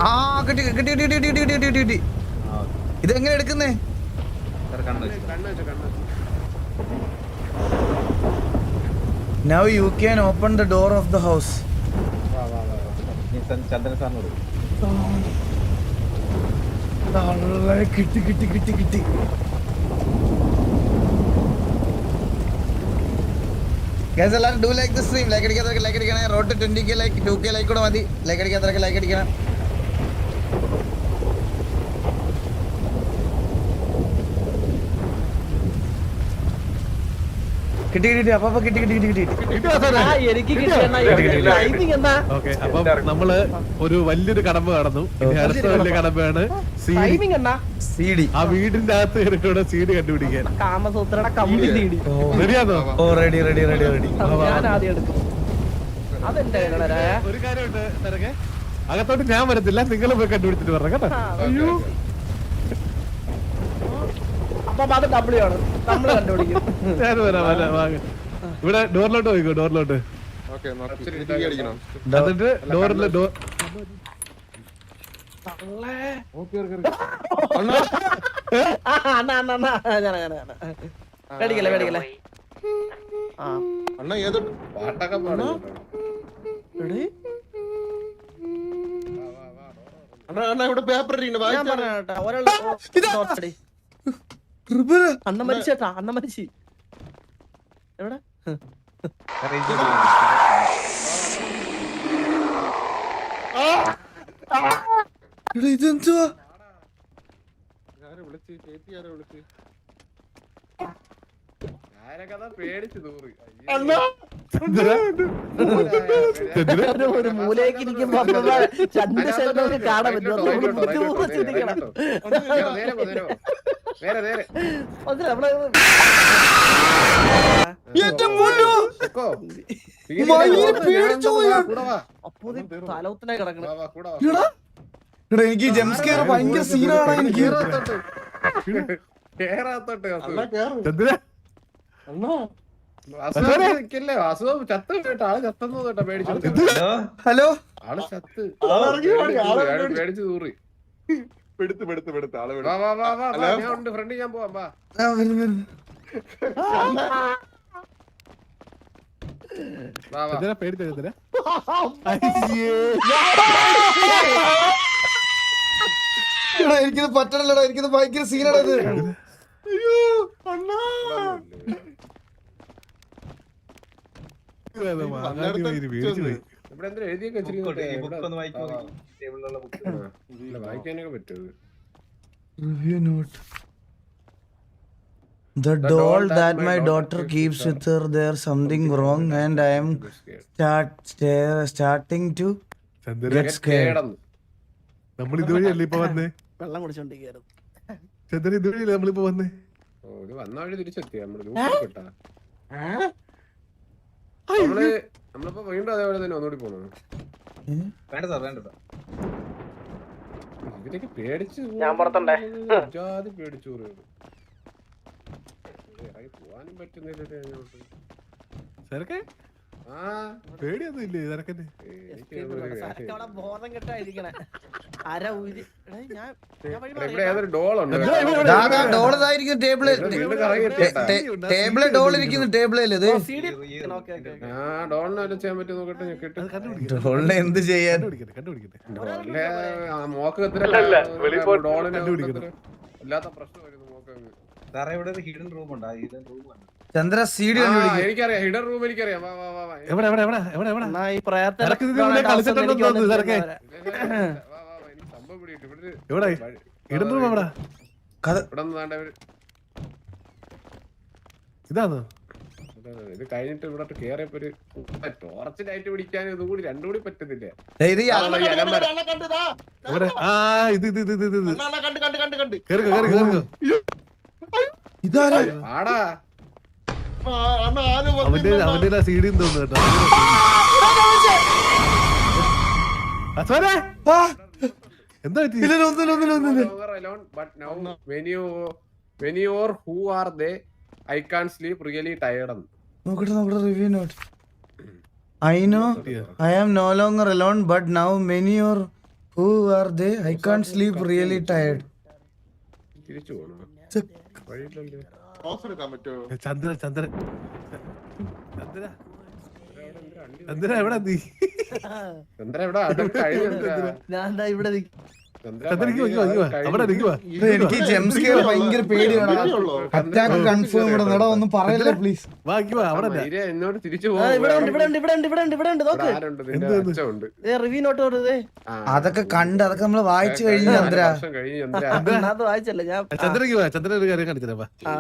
ആ കിട്ടി കിട്ടി കിട്ടി കിട്ടി കിട്ടി കിട്ടി കിട്ടി കിട്ടി. ഇതെങ്ങനെ എടുക്കുന്നേ? Now you can open the door of the house. ചന്ദ്രൻ സാറിനോട് കിട്ടി കിട്ടി കിട്ടി കിട്ടി. Guys, എല്ലാവരും do like the stream. Like അടിക്കാത്തവർക്ക് ലൈക്ക് അടിക്കണം. Road 20k like 2k like കൂടെ മതി. ലൈക്ക് അടിക്കാത്തവർക്ക് ലൈക്ക് അടിക്കണം. കിട്ടി കിട്ടി അപ്പൊ കിട്ടി കിട്ടി കിട്ടി കിട്ടി. അപ്പൊ നമ്മള് ഒരു വലിയൊരു കടമ്പ കടന്നു. അടുത്ത വലിയ കടമ്പയാണ് സീഡി. ആ വീടിന്റെ അകത്ത് കയറിട്ടൂടെ സീഡി കണ്ടുപിടിക്കാൻ. റെഡിയാണോ? ഓ റെഡി റെഡി റെഡി റെഡി. ഒരു കാര്യമുണ്ട് തിരക്കെ, അകത്തോട്ട് ഞാൻ വരത്തില്ല, നിങ്ങൾ പോയി കണ്ടുപിടിച്ചിട്ട് പറഞ്ഞ കേട്ടോ. ഞാൻ വരാം. ഇവിടെ ഡോറിലോട്ട് പോയിക്കോ, ഡോറിലോട്ട്. എന്നിട്ട് ഡോറില് ഡോർ അന്ന മരിച്ചേട്ടാ, അന്ന മരിച്ചു. എവിടെ ഇതെന്തുവാ? ഒരു മൂലയ്ക്ക് ഇരിക്കുമ്പോ ചന്ദ്രശേഖരനൊക്കെ കാണാൻ പറ്റും. തലവുത്തിനെ കിടക്കണം. എനിക്ക് ജംസ്കെയർ ഭയങ്കര സീനാണ്. എനിക്ക് അസുഖം ചത്ത് കേട്ടോ, ആള് ചത്തെന്ന് കേട്ടോ, പേടിച്ചു. ഹലോ ആള് ചത്ത് പേടിച്ചു തൂറി. ഉണ്ട് ഫ്രണ്ട്, ഞാൻ പോവാം. വാ പേടിച്ച എനിക്കിത് പറ്റണല്ലടാ, എനിക്കിത് ഭയങ്കര സീനാണ് ഇത്. ഇവിടെ എന്താ എഴുതിയൊക്കെ വായിക്കാനൊക്കെ പറ്റും. Review note. The doll that my daughter keeps with her, there's something wrong and I am starting to get scared. നമ്മൾ ഇതുവഴിയല്ലേ ഇപ്പൊ വന്നേ? വെള്ളം കുടിച്ചോണ്ടിരിക്കുന്നു. ചന്ദ്രൻ ഇതുവഴിയല്ലേ നമ്മളിപ്പോ വന്നേ? വന്ന വഴി തിരിച്ചെത്തി. നമ്മളിപ്പോ വീണ്ടും അതേപോലെ തന്നെ ഒന്നുകൂടി പോണോ? വേണ്ട സാർ, വേണ്ട സാർ. ഇവരൊക്കെ പേടിച്ചു, ഞാൻ പുറത്തുണ്ടേ. ജാതി പേടിച്ചു പോവാനും പറ്റുന്നില്ല. പേടിയൊന്നും ഇല്ലേ നിനക്കന്നെ? ബോധം കെട്ടായിരിക്കണേ. അര ഊരി ഇവിടെ ഏതൊരു ഡോളുണ്ട്. ഡോളായിരിക്കും ടേബിള്, ടേബിള് ഡോൾ ഇരിക്കുന്നു ടേബിളിൽ. ഇത് ഡോളിനെ ചെയ്യാൻ പറ്റും നോക്കട്ടെ. ഡോളിനെ എന്ത് ചെയ്യാൻ? ഡോളിനെ മോക്ക് ഇല്ലാത്ത പ്രശ്നം വരുന്നു മോക്ക്. ചന്ദ്ര സീഡി എനിക്കറിയാം, ഹിഡൻ റൂം എനിക്കറിയാം. ഇതാണോ? ഇത് കഴിഞ്ഞിട്ട് ഇവിടെ കേറിയപ്പോ ഒരു ടോർച്ച് ലൈറ്റ് പിടിക്കാൻ ഇതും കൂടി രണ്ടും കൂടി പറ്റുന്നില്ല. ആടാ അവന്റെ സീഡിയും തോന്നുന്നു കേട്ടോ. എന്താ when you are who are they, I can't sleep, really tired. നോക്കട്ടെ review note. I know I am no longer alone, but now many are Who are they? I can't sleep, really tired. തിരിച്ചു പോകണം വഴിയില്ലല്ലോ. ചന്ദ്രൻ ചന്ദ്രൻ ചന്ദ്ര ചന്ദ്ര എവിടെ നീ ചന്ദ്ര എവിടെ അതൊക്കെ കഴിഞ്ഞു ഞാൻ ദാ ഇവിടെ നിൽക്കും. ചന്ദ്രക്ക് അവിടെ നിൽക്കുവാ എനിക്ക് ജംസ്കെയർ ഭയങ്കര പേടിയാണ്. അറ്റാക്ക് കൺഫേം ഇവിടെ എടാ ഒന്നും പറയല്ലേ പ്ലീസ്. ബാക്കി വാ അവിടെ അല്ല. എന്നോട് തിരിച്ചു ആ, ഇവിടെ ഉണ്ട് ഇവിടെ ഉണ്ട് ഇവിടെ ഉണ്ട് ഇവിടെ ഉണ്ട് ഇവിടെ ഉണ്ട് നോക്ക്. അച്ഛനുണ്ട് റിവ്യൂ നോട്ട് കൊടുത്തേ. അതൊക്കെ കണ്ട് അതൊക്കെ നമ്മള് വായിച്ചു കഴിഞ്ഞു ചന്ദ്ര. കഴിഞ്ഞ് ചന്ദ്ര അത് വായിച്ചല്ല ഞാൻ. ചന്ദ്രക്ക് വാ ചന്ദ്രൻ ഒരു കാര്യം കാണിച്ചു തരാം. ആ,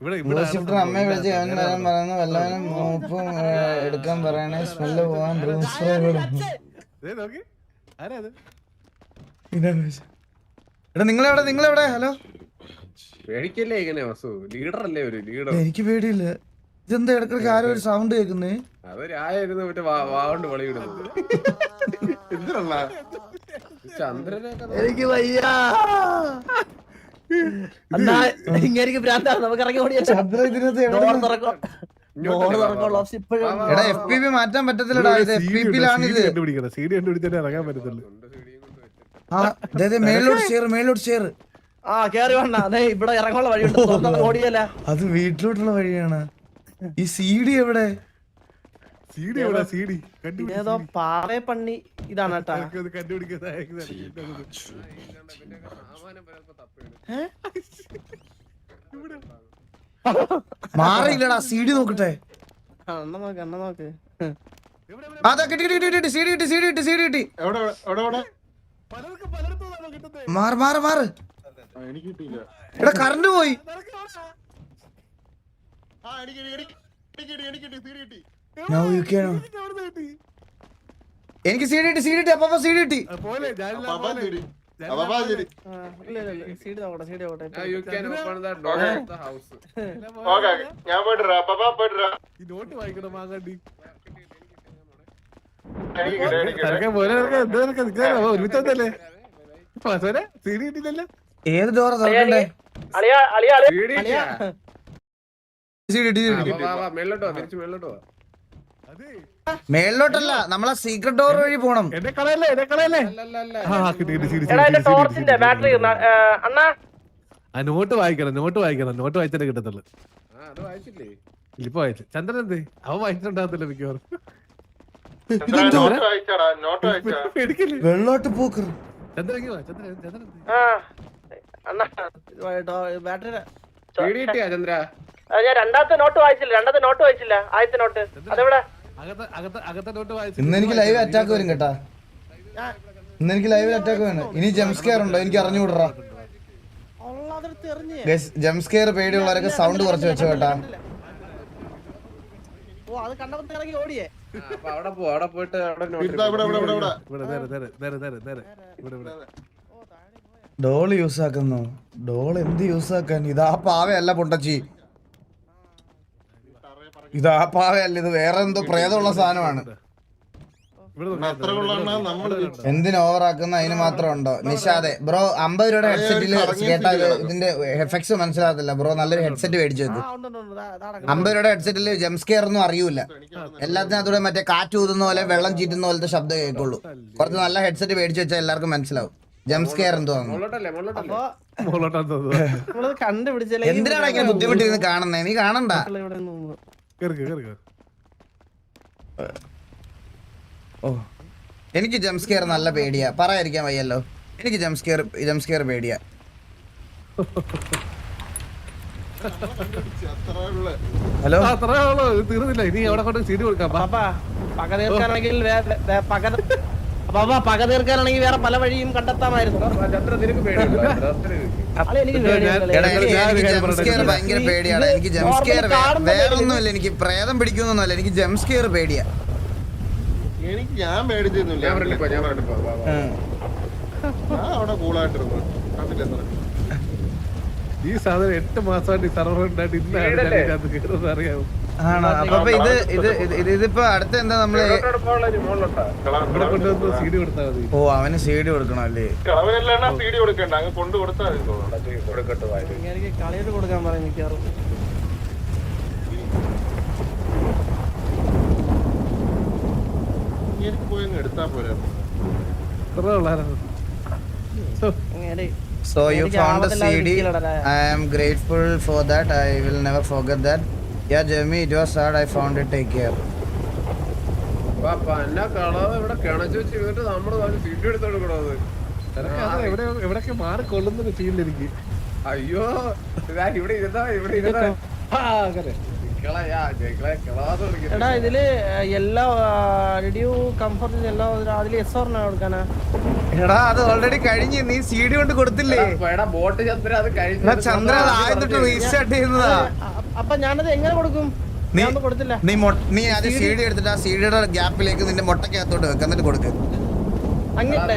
ഇവിടെ ഇവിടെ ജോസിഫ്റ്റർ അമ്മയെ വിളിച്ച് അവൻ വരാൻ പറയുന്നു. വല്ലവനും മോപ്പും എടുക്കാൻ പറയണേ. സ്മെല്ല് പോവാൻ റൂം സ്പ്രേ കൊടുക്കും. നോക്കി ആരാ അത് എടാ നിങ്ങളെവിടെ? ഹലോ പേടിക്കല്ലേ ഇങ്ങനെ വസു ലീഡർ അല്ലേ ഒരു ലീഡർ. എനിക്ക് പേടിയില്ല. ഇതെന്താ ഇടക്കിടക്ക് ആരോ ഒരു സൗണ്ട് കേൾക്കുന്നേ? അതൊരായിരുന്നു മറ്റേ വാഗോണ്ട് വളയിടുന്നത്. ചന്ദ്രനൊക്കെ എനിക്ക് വയ്യ. എന്നാ ഇങ്ങനെ ഭ്രാന്താണ്. നമുക്ക് ഇറങ്ങി ഓടിയാ ചന്ദ്ര ഇതിനകത്ത് എവിടെ ഡോർ തുറക്കോ. ഡോർ തുറക്കോളൂ. ഓപ്ഷൻ ഇപ്പോഴും എടാ FPP മാറ്റാൻ പറ്റത്തില്ലടാ. ഇത് FPP ലാണ് ഇത്. കണ്ടുപിടിക്കണം സി ഡി കണ്ടുപിടിച്ചാലേ ഇറങ്ങാൻ പറ്റത്തുള്ളൂ. ആ അതെ മേലോട്ട് ഷെയർ. ആ കേറി വേണ്ട. അതെ ഇവിടെ ഇറങ്ങാനുള്ള വഴിയുണ്ട്. തുറന്നത് ഓടിയല്ല. അത് വീട്ടിലോട്ടുള്ള വഴിയാണ്. ഈ CD എവിടെ? സി ഡി എവിടെ സി ഡി ഏതോ പാറേ പണ്ണി ഇതാണ് കേട്ടാ. മാറിയില്ലടാ. CD നോക്കട്ടെ. അണ്ണ നോക്ക്. അതാ കിട്ടി. CD കിട്ടി. മാറ്. എടാ കറണ്ട് പോയി. Now you can. എനിക്ക് CD കിട്ടി. അപ്പൊ CD കിട്ടി. പോലെ ഇല്ല സീഡ് നോക്കട്ടെ. സീഡ് നോക്കട്ടെ. you can open the door of the house. ഈ നോട്ട് വായിക്കണം മാങ്ങാണ്ടി ഏത് ഡോറാ തുറക്കണ്ടേ? അളിയാ CD കിട്ടി. മേലോട്ടോ തിരിച്ചു മേലോട്ടോ. മേളിലോട്ടല്ല, നമ്മളെ സീക്രട്ട് ഡോർ വഴി പോണം. എന്നെ കളയല്ലേ അല്ലല്ല ടോർച്ചിന്റെ ബാറ്ററി അണ്ണാ. ആ നോട്ട് വായിക്കണം നോട്ട് വായിച്ചാലേ കിട്ടത്തുള്ളു. അത് വായിച്ചില്ലേ? ഇപ്പൊ വായിച്ചു. ചന്ദ്രൻ എന്ത് അവൻ വായിച്ചിട്ടുണ്ടാകത്തില്ല മിക്കവാറും. എടുക്കില്ലേ വെള്ളോട്ട് പോക്കർ. ചന്ദ്രൻ ചന്ദ്രൻ അണ്ണാ ബാറ്ററി കിട്ടിയാ ചന്ദ്ര? ഞാൻ രണ്ടാമത്തെ നോട്ട് വായിച്ചില്ല. ആദ്യത്തെ നോട്ട് അതെവിടെ? അകത്തെ നോട്ട് വായിച്ചു. ഇന്ന് എനിക്ക് ലൈവ് അറ്റാക്ക് വരും കേട്ടാ. ഇനി ജംസ്കെയർ ഉണ്ടോ എനിക്ക് അറിഞ്ഞുകൂടാ. ജംസ്കെയർ പേടിയുള്ളവരൊക്കെ സൗണ്ട് കുറച്ച് വെച്ചോ കേട്ടാ. അത് കണ്ടപ്പോ ഇറങ്ങി ഓടിയേ. അപ്പൊ അവിടെ പോയിട്ട് അവിടെ ഡോൾ യൂസ് ആക്കുന്നു. ഡോൾ എന്ത് യൂസ് ആക്കാൻ? ഇതാ പാവയല്ല പൊട്ടച്ചി. ഇത് വേറെ എന്തോ പ്രേതമുള്ള സാധനമാണ്. എന്തിനു ഓവറാക്കുന്ന അതിന് മാത്രം ഉണ്ടോ? നിഷാദെ ബ്രോ 50 രൂപയുടെ ഹെഡ്സെറ്റിൽ കേട്ടാ ഇതിന്റെ എഫക്ട്സ് മനസ്സിലാകത്തില്ല ബ്രോ. നല്ലൊരു ഹെഡ്സെറ്റ് മേടിച്ചു വെക്ക്. 50 രൂപയുടെ ഹെഡ്സെറ്റിൽ ജംസ്കെയർ ഒന്നും അറിയൂല. എല്ലാത്തിനകത്തൂടെ മറ്റേ കാറ്റ് ഊതുന്ന പോലെ വെള്ളം ചീറ്റുന്ന പോലത്തെ ശബ്ദം കേൾക്കുള്ളൂ. കുറച്ച് നല്ല ഹെഡ്സെറ്റ് മേടിച്ചു വെച്ചാൽ എല്ലാവർക്കും മനസ്സിലാവും ജംസ്കെയർ എന്തോ. എന്തിനാണ് ഇങ്ങനെ ബുദ്ധിമുട്ടിരുന്ന് കാണുന്നേ? നീ കാണണ്ട. ഓ എനിക്ക് ജംസ്കെയർ നല്ല പേടിയാ. പറയാതിരിക്കാൻ വയ്യല്ലോ. എനിക്ക് ജംസ്കെയർ പേടിയാ. ഹലോ തീർന്നില്ല. ഇനി അവിടെ കൊണ്ട് സീഡി കൊടുക്കാം. പക തീർക്കാനാണെങ്കിൽ വേറെ പല വഴിയും കണ്ടെത്താമായിരുന്നു. എനിക്ക് ജംസ്കെയർ ഭയങ്കര പേടിയാണ്. എനിക്ക് ജംസ്കെയർ വേറെ ഒന്നുമില്ല. എനിക്ക് പ്രേതം പിടിക്കുന്നൊന്നുമല്ല. എനിക്ക് ജംസ്കെയർ പേടിയാ. ഞാൻ പേടിച്ചൊന്നുമില്ല. അവിടെ കൂളായിട്ടിരുന്നു. ഈ സാധനം 8 മാസമായിട്ട് സർവർ ഉണ്ടായിട്ട് ഇന്നാണ് അറിയാവൂ. ആണോ? അപ്പൊ ഇതിപ്പോ അടുത്ത എന്താ നമ്മള് ഇവിടെ കൊണ്ടുവന്ന് സീഡി കൊടുത്താൽ മതി. ഓ അവന് CD കൊടുക്കണം അല്ലേ? കളവനെല്ലാം CD കൊടുക്കണ്ട, അങ്ങ് കൊണ്ട് കൊടുത്താൽ എനിക്ക് കളിയിട്ട് കൊടുക്കാൻ പറയും മിക്കവാറും. എനിക്ക് പോയി അങ്ങ് എടുത്താ പോരാ. ഇത്ര ഉള്ളായിരുന്നു. So, ഇങ്ങനെ So you എനിക്ക് found the ആവതില്ലാതെ CD. ഇരിക്കലടാ. I am grateful for that. I will never forget that. Yeah, Jeremy, it was sad. I found it. Take care. എന്നെ കാണാതെ ഇവിടെ കിണച്ചു വെച്ച് ഇരുന്നിട്ട് നമ്മള് സീറ്റ് എടുത്ത് കൊടുക്കണത്. നിനക്ക് അത് എവിടെയൊക്കെ മാറിക്കൊള്ളുന്നൊരു ഫീൽ എനിക്ക്. അയ്യോ ഇതാ ഇവിടെ ഇരുന്നാ ആ, അങ്ങനെ. എടാ ഇതില് yellow did you comfort yellow അതില് എസ് ഓർ നോ കൊടുക്കാനാ? എടാ അത് ഓൾറെഡി കഴിഞ്ഞ് നീ CD കൊണ്ട് കൊടുത്തില്ലേ? ബോട്ട് ചന്ദ്ര അത് എടാ ചന്ദ്ര അത് ആദ്യത്തെ റീസ്റ്റാർട്ട് ചെയ്യുന്നതാ. അപ്പൊ ഞാനത് എങ്ങനെ കൊടുക്കും? നീ ഞാൻ കൊടുത്തില്ല. നീ ആദ്യം CD എടുത്തിട്ട് ആ CD-യുടെ ഗ്യാപ്പിലേക്ക് നിന്റെ മുട്ടക്കകത്തോട്ട് വെക്ക്, എന്നിട്ട് കൊടുക്ക്. അങ്ങനെ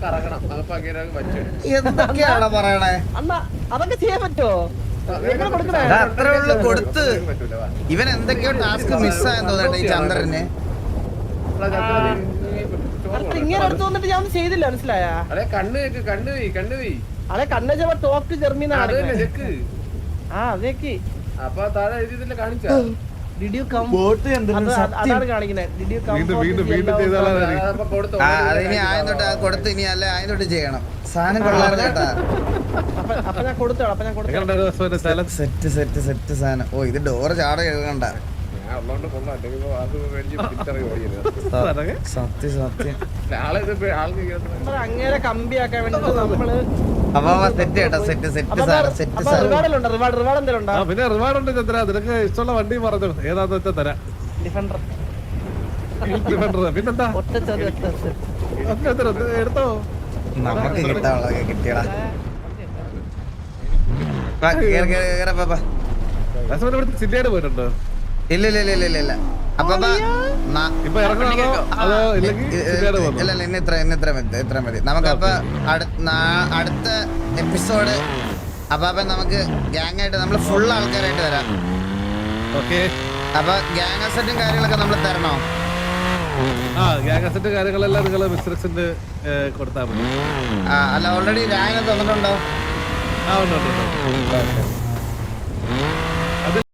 കറങ്ങണം അപ്പൊ അങ്ങനെ വെച്ചു. എന്തൊക്കെയാണോ പറയണേ? അണ്ണാ അതൊക്കെ ചെയ്യാൻ പറ്റുമോ? എങ്ങനെ കൊടുക്കണേ? എടാ, അത്രേ ഉള്ളൂ കൊടുത്ത്. ഇവൻ എന്തൊക്കെയോ ടാസ്ക് മിസ്സായെന്ന് തോന്നട്ടെ ഈ ചന്ദ്രന്. അടുത്ത് ഇങ്ങനെ എടുത്തു വന്നിട്ട് ഞാൻ ഒന്നും ചെയ്തില്ല, മനസ്സിലായ? അതെ കണ്ണ് പോയി അതെ കണ്ണു ടോപ്പ് ടു ജർമ്മീന്നാണ്. ചെക്ക് ആ അതൊക്കെ അപ്പൊ താഴെ എഴുതിയില്ല കാണിച്ച ഡിഡ് യു കം ബോട്ട് ചന്ദ്രന് അതാണ് കാണിക്കുന്നത്. ഡിഡ് യു കം വീണ്ടും ചെയ്താലാണ് ആ അതിനി ആയം തൊട്ട് കൊടുത്ത് ഇനി അല്ല ആയം തൊട്ട് ചെയ്യണം. സാധനം കൊള്ളാറുണ്ട് കേട്ടാ. അപ്പൊ ഞാൻ കൊടുത്തോളാം. സെറ്റ് സാധനം. ഓ ഇത് ഡോറ് ചാട എഴുതണ്ട. ഞാൻ ഉള്ളോണ്ട് കൊള്ളാം അല്ലെങ്കിൽ അത് മേടിച്ച് തിരിച്ചറിയ ഓടിയത് സത്യം ആളെ ആൾക്ക് അങ്ങനെ കമ്പിയാക്കാൻ വേണ്ടി നമ്മള് അപ്പൊ സെറ്റ് കേട്ടോ. സെറ്റ് സാധനം. റിവാർഡിലുണ്ടോ? റിവാർഡ് എന്തെങ്കിലും ഉണ്ടോ? പിന്നെ റിവാർഡ് ഉണ്ട് ചന്ദ്ര. നിനക്ക് ഇഷ്ടമുള്ള വണ്ടി പറഞ്ഞു ഏതാന്ന് വെച്ചാൽ തരാം. ഡിഫൻഡർ പിന്നെന്താ ഒറ്റ എടുത്തോ. നമുക്ക് കിട്ടാനുള്ളതൊക്കെ കിട്ടിയടാ. സിറ്റിയായിട്ട് പോയിട്ടുണ്ടോ? ഇല്ല അപ്പൊ ഇപ്പൊ ഇറങ്ങണോ അതോ ഇല്ലെങ്കിൽ സിറ്റിയായിട്ട് പോകുന്നു? ഇല്ല ഇത്ര മതി നമുക്കപ്പൊ അടുത്ത എപ്പിസോഡ് അപ്പൊ നമുക്ക് ഗ്യാങ് ആയിട്ട് നമ്മള് ഫുൾ ആൾക്കാരായിട്ട് വരാം. ഓക്കെ. അപ്പൊ ഗ്യാങ് അസറ്റും കാര്യങ്ങളൊക്കെ നമ്മൾ തരണോ? ആ ഗ്യാങ് അസറ്റ് കാര്യങ്ങളെല്ലാം നിങ്ങൾ മിസ്റ്റർ കൊടുത്താൽ മതി. അല്ല ഓൾറെഡി ഗ്യാങ് തന്നിട്ടുണ്ടോ? ആ ഉണ്ട്.